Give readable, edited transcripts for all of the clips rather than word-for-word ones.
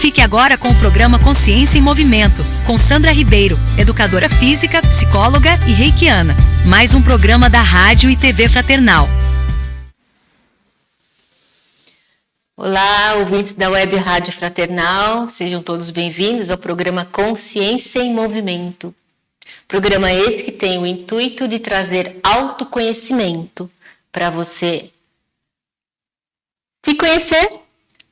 Fique agora com o programa Consciência em Movimento, com Sandra Ribeiro, educadora física, psicóloga e reikiana. Mais um programa da Rádio e TV Fraternal. Olá, ouvintes da Web Rádio Fraternal, sejam todos bem-vindos ao programa Consciência em Movimento. Programa esse que tem o intuito de trazer autoconhecimento para você se conhecer,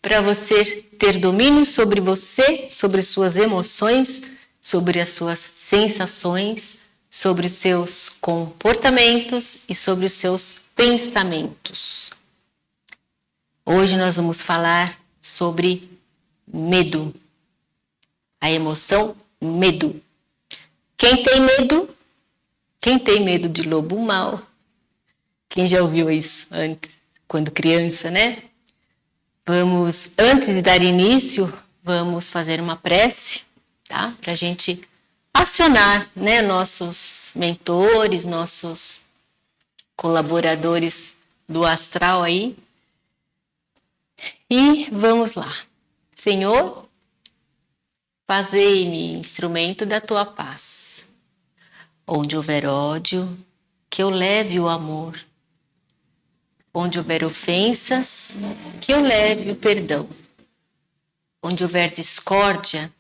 para você ter domínio sobre você, sobre suas emoções, sobre as suas sensações, sobre os seus comportamentos e sobre os seus pensamentos. Hoje nós vamos falar sobre medo, a emoção medo. Quem tem medo? Quem tem medo de lobo mau? Quem já ouviu isso antes, quando criança, né? Antes de dar início, vamos fazer uma prece, tá? Para a gente acionar, né, nossos mentores, nossos colaboradores do astral aí. E vamos lá. Senhor, fazei-me instrumento da tua paz. Onde houver ódio, que eu leve o amor. Onde houver ofensas, que eu leve o perdão. Onde houver discórdia,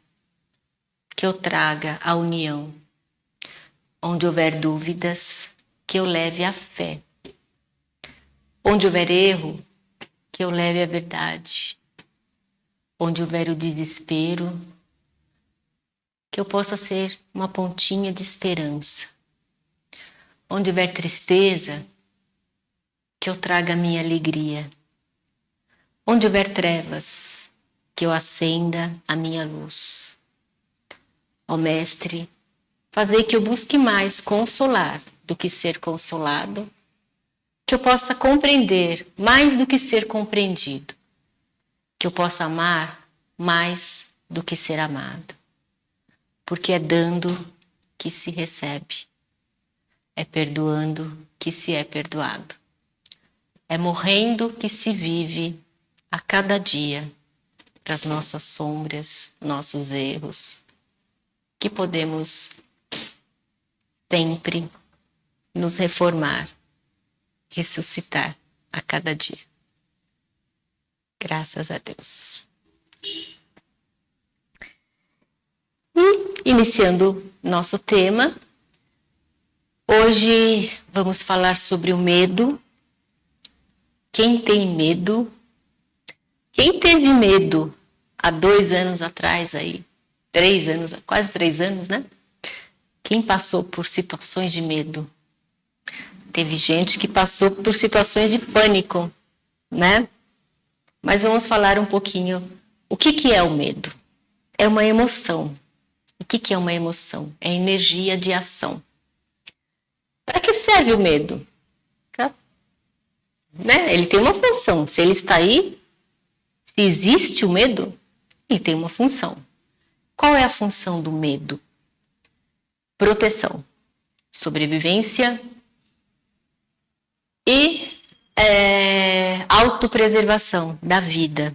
que eu traga a união. Onde houver dúvidas, que eu leve a fé. Onde houver erro, que eu leve a verdade. Onde houver o desespero, que eu possa ser uma pontinha de esperança. Onde houver tristeza, que eu traga a minha alegria. Onde houver trevas, que eu acenda a minha luz. Ó Mestre, fazei que eu busque mais consolar do que ser consolado, que eu possa compreender mais do que ser compreendido, que eu possa amar mais do que ser amado, porque é dando que se recebe, é perdoando que se é perdoado, é morrendo que se vive a cada dia para as nossas sombras, nossos erros, que podemos sempre nos reformar, ressuscitar a cada dia. Graças a Deus. E, iniciando nosso tema, hoje vamos falar sobre o medo. Quem tem medo? Quem teve medo há 2 anos atrás aí? 3 anos, quase 3 anos, né? Quem passou por situações de medo? Teve gente que passou por situações de pânico, né? Mas vamos falar um pouquinho. O que é o medo? É uma emoção. O que é uma emoção? É energia de ação. Para que serve o medo? Né? Ele tem uma função. Se ele está aí, se existe o medo, ele tem uma função. Qual é a função do medo? Proteção, sobrevivência e autopreservação da vida.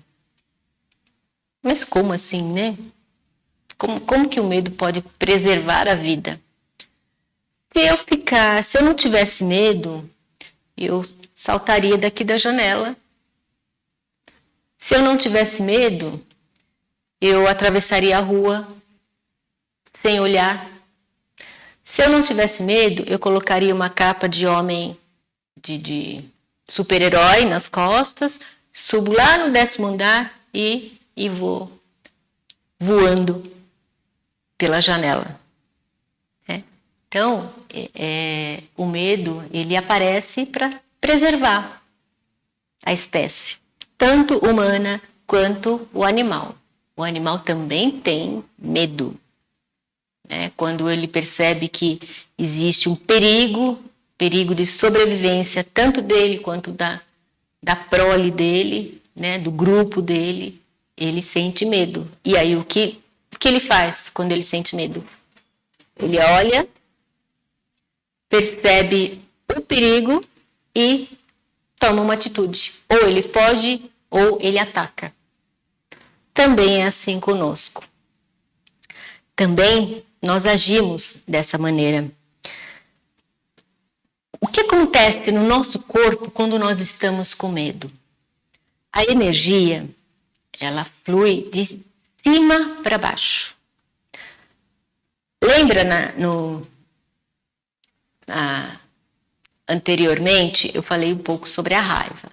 Mas como assim, né? Como que o medo pode preservar a vida? Se eu não tivesse medo, eu saltaria daqui da janela. Se eu não tivesse medo, eu atravessaria a rua sem olhar. Se eu não tivesse medo, eu colocaria uma capa de homem de super-herói nas costas, subo lá no 10º andar e vou voando pela janela. Então, o medo, ele aparece para preservar a espécie, tanto humana quanto o animal. O animal também tem medo, né? Quando ele percebe que existe um perigo de sobrevivência, tanto dele quanto da prole dele, né? Do grupo dele, ele sente medo. E aí o que ele faz quando ele sente medo? Ele olha, percebe o perigo e toma uma atitude. Ou ele foge ou ele ataca. também é assim conosco. Também nós agimos dessa maneira. O que acontece no nosso corpo quando nós estamos com medo? A energia, ela flui de cima para baixo. Lembra anteriormente eu falei um pouco sobre a raiva.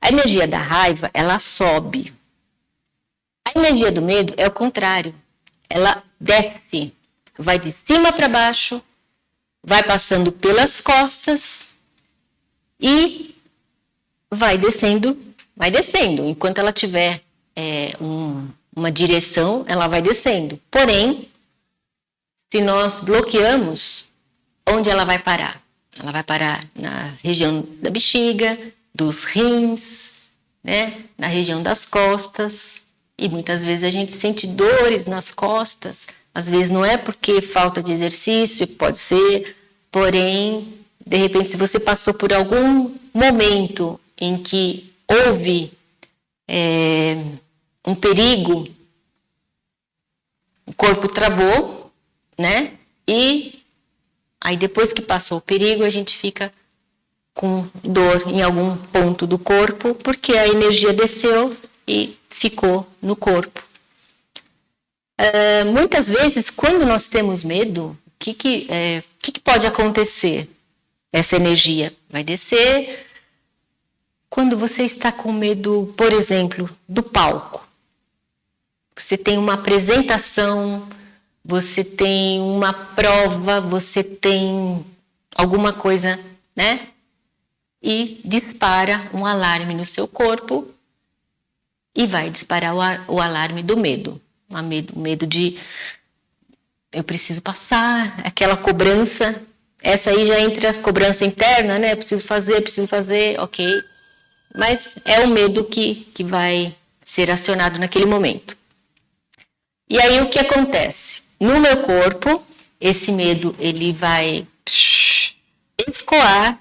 A energia da raiva, ela sobe. A energia do medo é o contrário. Ela desce, vai de cima para baixo, vai passando pelas costas e vai descendo. Enquanto ela tiver uma direção, ela vai descendo. Porém, se nós bloqueamos, onde ela vai parar? Ela vai parar na região da bexiga, dos rins, né? Na região das costas. E muitas vezes a gente sente dores nas costas. Às vezes não é porque falta de exercício, pode ser. Porém, de repente, se você passou por algum momento em que houve um perigo, o corpo travou, né? E aí depois que passou o perigo, a gente fica com dor em algum ponto do corpo, porque a energia desceu e ficou no corpo. Muitas vezes, quando nós temos medo, o que pode acontecer? Essa energia vai descer. Quando você está com medo, por exemplo, do palco, você tem uma apresentação, você tem uma prova, você tem alguma coisa, né? E dispara um alarme no seu corpo e vai disparar o alarme do medo. O medo de eu preciso passar, aquela cobrança. Essa aí já entra cobrança interna, né? Preciso fazer, ok. Mas é o medo que vai ser acionado naquele momento. E aí o que acontece? No meu corpo, esse medo ele vai escoar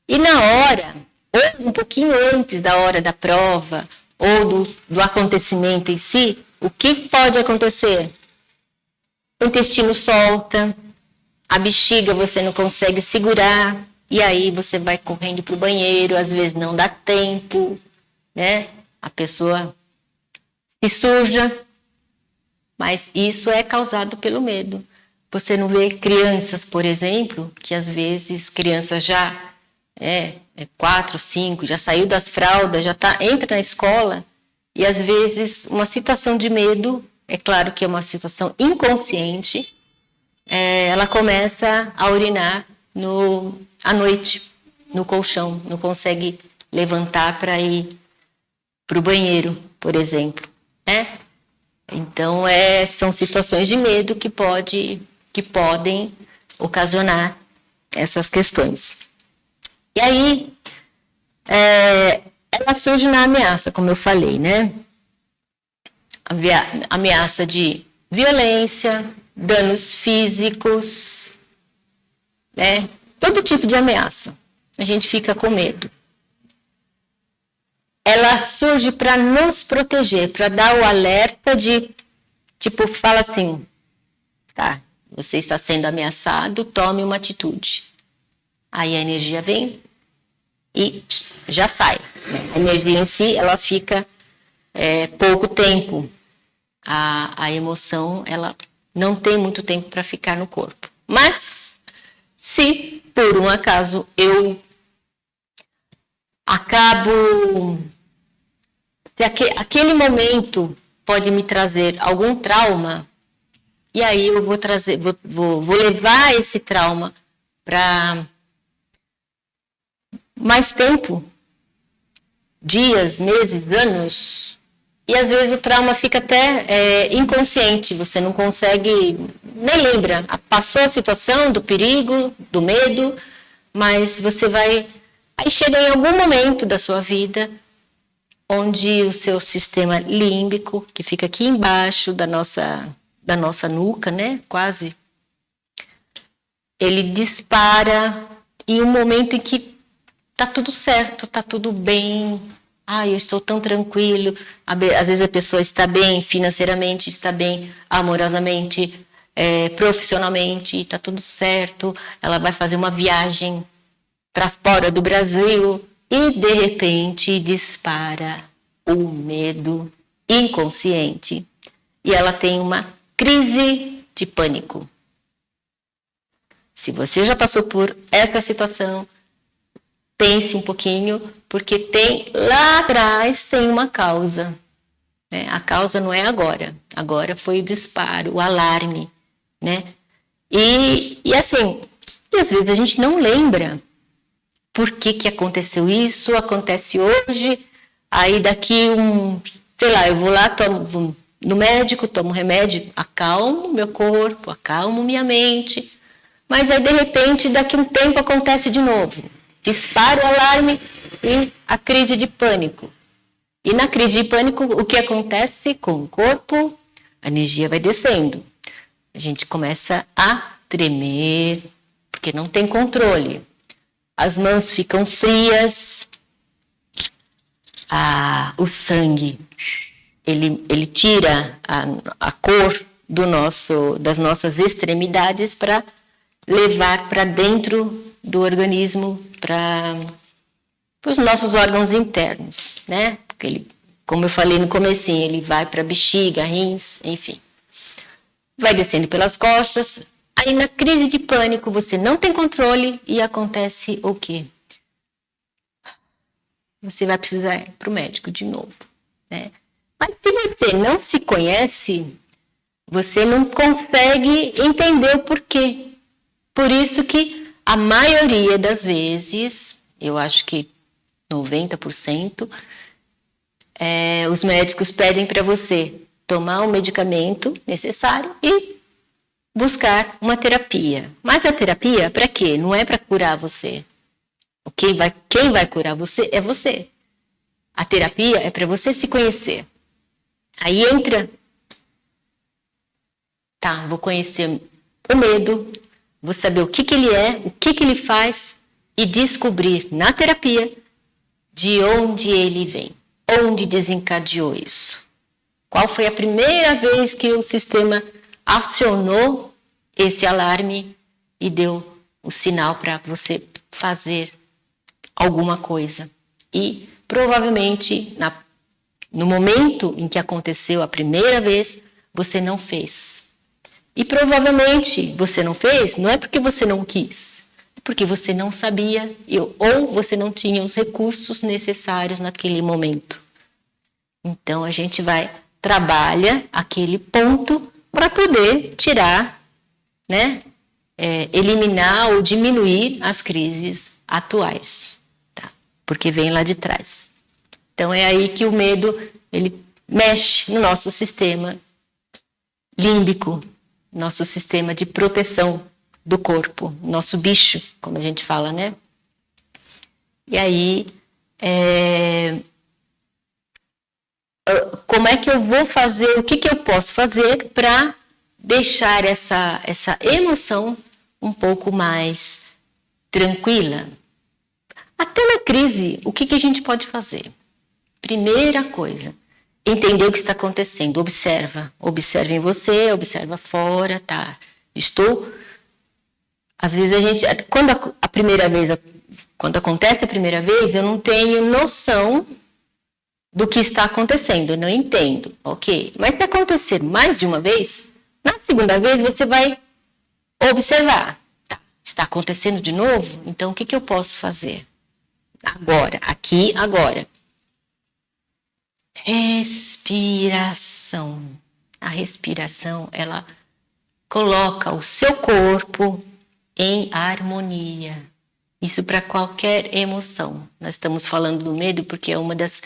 e na hora, ou um pouquinho antes da hora da prova, ou do acontecimento em si, o que pode acontecer? O intestino solta, a bexiga você não consegue segurar, e aí você vai correndo para o banheiro, às vezes não dá tempo, né? A pessoa se suja, mas isso é causado pelo medo. Você não vê crianças, por exemplo, que às vezes crianças já 4, 5, já saiu das fraldas, entra na escola, e às vezes uma situação de medo, é claro que é uma situação inconsciente, ela começa a urinar à noite, no colchão, não consegue levantar para ir para o banheiro, por exemplo, né? Então, são situações de medo que podem ocasionar essas questões. E aí, ela surge na ameaça, como eu falei, né? Ameaça de violência, danos físicos, né? Todo tipo de ameaça. A gente fica com medo. Ela surge para nos proteger, para dar o alerta de, tipo, fala assim, tá, você está sendo ameaçado, tome uma atitude. Aí a energia vem e já sai. A energia em si, ela fica pouco tempo. A emoção, ela não tem muito tempo para ficar no corpo. Mas, se por um acaso eu acabo... Se aquele momento pode me trazer algum trauma, e aí eu vou levar esse trauma para mais tempo, dias, meses, anos, e às vezes o trauma fica até inconsciente, você não consegue, nem lembra, passou a situação do perigo, do medo, mas você vai, aí chega em algum momento da sua vida, onde o seu sistema límbico, que fica aqui embaixo da nossa nuca, né, quase, ele dispara em um momento em que tá tudo certo, tá tudo bem, Eu estou tão tranquilo. Às vezes a pessoa está bem financeiramente, está bem amorosamente, profissionalmente, está tudo certo. Ela vai fazer uma viagem para fora do Brasil e, de repente, dispara o medo inconsciente e ela tem uma crise de pânico. Se você já passou por essa situação, pense um pouquinho, porque lá atrás tem uma causa. Né? A causa não é agora. Agora foi o disparo, o alarme. Né? E assim, às vezes a gente não lembra por que aconteceu isso, acontece hoje, aí daqui eu vou lá, tomo no médico, tomo remédio, acalmo meu corpo, acalmo minha mente, mas aí de repente daqui um tempo acontece de novo. Dispara o alarme e a crise de pânico. E na crise de pânico, o que acontece com o corpo? A energia vai descendo. A gente começa a tremer, porque não tem controle. As mãos ficam frias. O sangue, ele tira a cor das nossas extremidades para levar para dentro do organismo, para os nossos órgãos internos, né? Porque como eu falei no comecinho, ele vai para bexiga, rins, enfim. Vai descendo pelas costas. Aí na crise de pânico você não tem controle e acontece o quê? Você vai precisar ir para o médico de novo, né? Mas se você não se conhece, você não consegue entender o porquê. Por isso que a maioria das vezes, eu acho que 90%, os médicos pedem para você tomar o medicamento necessário e buscar uma terapia. Mas a terapia, para quê? Não é para curar você. Quem vai curar você é você. A terapia é para você se conhecer. Aí entra, vou conhecer o medo, vou saber o que ele é, o que ele faz e descobrir na terapia de onde ele vem, onde desencadeou isso. Qual foi a primeira vez que o sistema acionou esse alarme e deu o sinal para você fazer alguma coisa. E provavelmente no momento em que aconteceu a primeira vez, você não fez. E provavelmente você não fez, não é porque você não quis, é porque você não sabia ou você não tinha os recursos necessários naquele momento. Então a gente trabalha aquele ponto para poder tirar, né, eliminar ou diminuir as crises atuais, tá? Porque vem lá de trás. Então é aí que o medo ele mexe no nosso sistema límbico, nosso sistema de proteção do corpo, nosso bicho, como a gente fala, né? E aí, como é que eu vou fazer, o que eu posso fazer para deixar essa emoção um pouco mais tranquila? Até na crise, o que a gente pode fazer? Primeira coisa, entender o que está acontecendo. Observa em você, observa fora, tá? Às vezes quando acontece a primeira vez, eu não tenho noção do que está acontecendo, eu não entendo, ok? Mas se acontecer mais de uma vez, na segunda vez você vai observar. Tá, está acontecendo de novo? Então o que eu posso fazer? Agora, aqui, agora. Respiração. A respiração, ela coloca o seu corpo em harmonia. Isso para qualquer emoção. Nós estamos falando do medo porque é uma das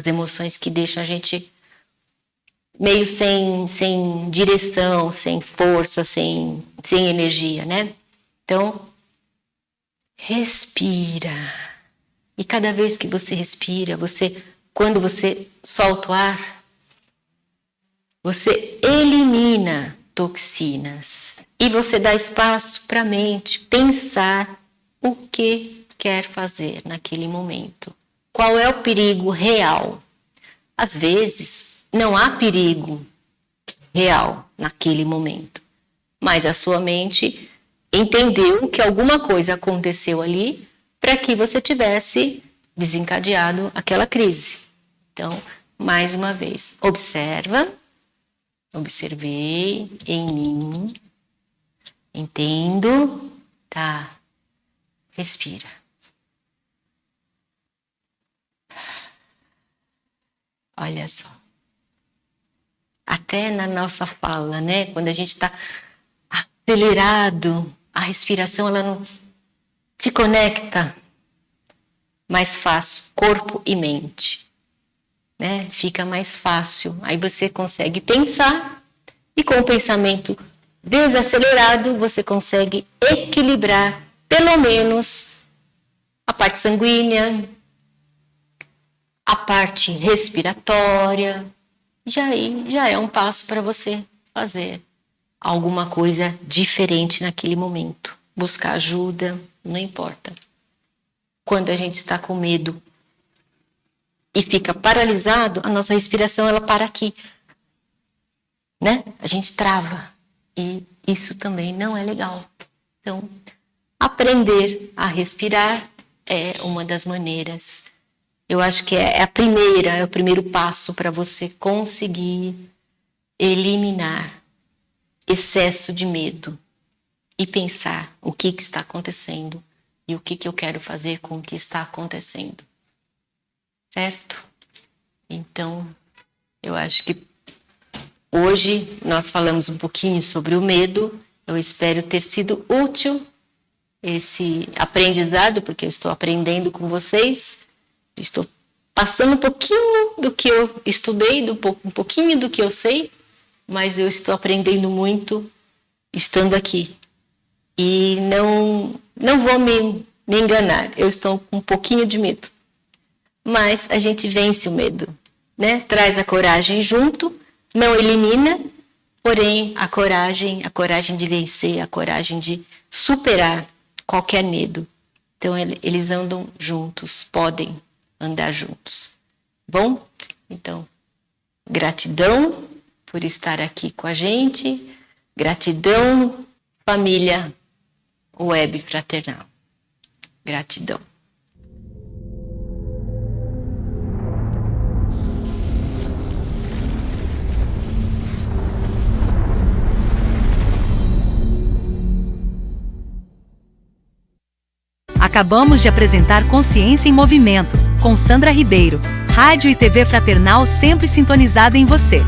emoções que deixam a gente meio sem direção, sem força, sem energia, né? Então, respira. E cada vez que você respira, quando você solta o ar, você elimina toxinas. E você dá espaço para a mente pensar o que quer fazer naquele momento. qual é o perigo real. Às vezes, não há perigo real naquele momento, mas a sua mente entendeu que alguma coisa aconteceu ali para que você tivesse desencadeado aquela crise. Então, mais uma vez, observei em mim, entendo, tá, respira. Olha só, até na nossa fala, né, quando a gente está acelerado, a respiração ela não te conecta mais fácil, corpo e mente, né? Fica mais fácil. Aí você consegue pensar e com o pensamento desacelerado você consegue equilibrar pelo menos a parte sanguínea, a parte respiratória. Já é um passo para você fazer alguma coisa diferente naquele momento. Buscar ajuda, não importa. Quando a gente está com medo e fica paralisado, a nossa respiração ela para aqui, né? A gente trava e isso também não é legal. Então, aprender a respirar é uma das maneiras. Eu acho que é o primeiro passo para você conseguir eliminar excesso de medo e pensar o que está acontecendo e o que eu quero fazer com o que está acontecendo. Certo? Então, eu acho que hoje nós falamos um pouquinho sobre o medo. Eu espero ter sido útil esse aprendizado, porque eu estou aprendendo com vocês. Estou passando um pouquinho do que eu estudei, um pouquinho do que eu sei, mas eu estou aprendendo muito estando aqui. E não vou me enganar, eu estou com um pouquinho de medo. Mas a gente vence o medo, né? Traz a coragem junto, não elimina, porém a coragem de vencer, a coragem de superar qualquer medo. Então eles andam juntos, podem andar juntos. Bom? Então, gratidão por estar aqui com a gente. Gratidão, família Web Fraternal. Gratidão. Acabamos de apresentar Consciência em Movimento, com Sandra Ribeiro. Rádio e TV Fraternal sempre sintonizada em você.